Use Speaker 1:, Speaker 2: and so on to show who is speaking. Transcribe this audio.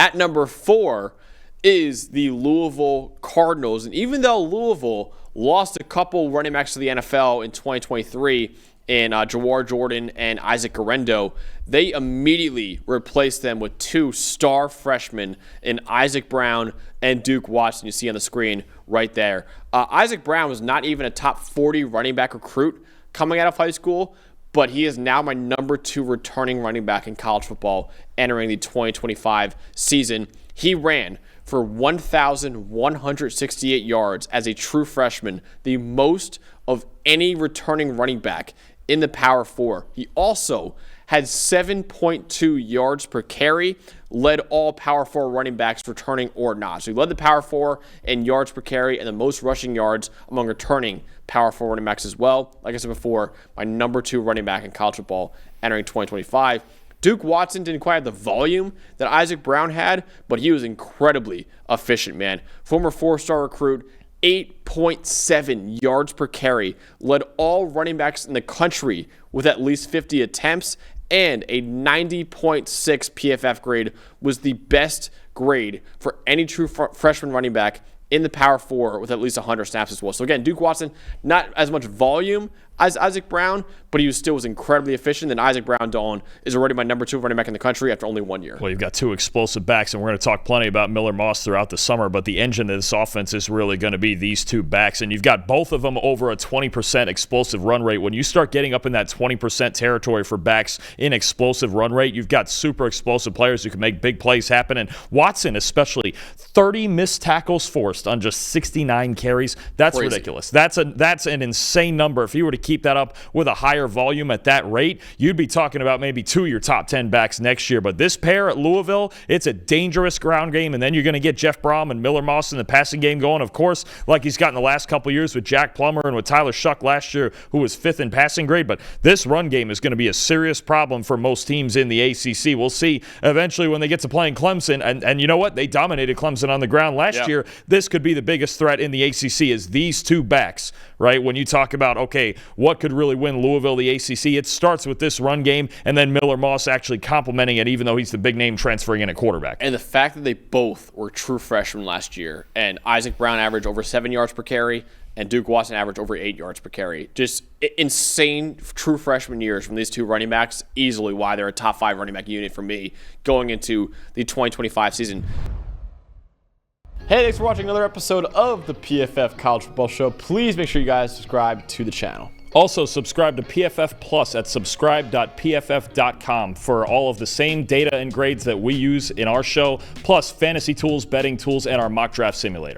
Speaker 1: At number 4 is the Louisville Cardinals. And even though Louisville lost a couple running backs to the NFL in 2023 in Jawar Jordan and Isaac Guerendo, they immediately replaced them with 2 star freshmen in Isaac Brown and Duke Watson. You see on the screen right there. Isaac Brown was not even a top 40 running back recruit coming out of high school, but he is now my number 2 returning running back in college football entering the 2025 season. He ran for 1,168 yards as a true freshman, the most of any returning running back in the Power 4. He also had 7.2 yards per carry, led all Power 4 running backs returning or not. So he led the Power 4 in yards per carry and the most rushing yards among returning Power 4 running backs as well. Like I said before, my number 2 running back in college football entering 2025. Duke Watson didn't quite have the volume that Isaac Brown had, but he was incredibly efficient, man. Former 4-star recruit, 8.7 yards per carry, led all running backs in the country with at least 50 attempts, and a 90.6 PFF grade was the best grade for any true freshman running back in the Power 4 with at least 100 snaps as well. So again, Duke Watson, not as much volume as Isaac Brown, but he still was incredibly efficient. And Isaac Brown, Dalton, is already my number 2 running back in the country after only 1 year.
Speaker 2: Well, you've got 2 explosive backs, and we're going to talk plenty about Miller Moss throughout the summer, but the engine of this offense is really going to be these 2 backs, and you've got both of them over a 20% explosive run rate. When you start getting up in that 20% territory for backs in explosive run rate, you've got super explosive players who can make big plays happen, and Watson especially, 30 missed tackles forced on just 69 carries. That's
Speaker 1: crazy.
Speaker 2: Ridiculous. That's an insane number. If you were to keep that up with a higher volume at that rate, you'd be talking about maybe 2 of your top 10 backs next year. But this pair at Louisville, it's a dangerous ground game, and then you're going to get Jeff Brom and Miller Moss in the passing game going, of course, like he's got in the last couple of years with Jack Plummer and with Tyler Shuck last year, who was 5th in passing grade. But this run game is going to be a serious problem for most teams in the ACC. We'll see eventually when they get to playing Clemson, and you know what? They dominated Clemson on the ground last year. This could be the biggest threat in the ACC is these 2 backs, right? When you talk about, okay, what could really win Louisville the ACC, it starts with this run game and then Miller Moss actually complementing it, even though he's the big name transferring in at quarterback.
Speaker 1: And the fact that they both were true freshmen last year, and Isaac Brown averaged over 7 yards per carry and Duke Watson averaged over 8 yards per carry. Just insane true freshman years from these 2 running backs, easily why they're a top 5 running back unit for me going into the 2025 season. Hey, thanks for watching another episode of the PFF College Football Show. Please make sure you guys subscribe to the channel.
Speaker 2: Also, subscribe to PFF Plus at subscribe.pff.com for all of the same data and grades that we use in our show, plus fantasy tools, betting tools, and our mock draft simulator.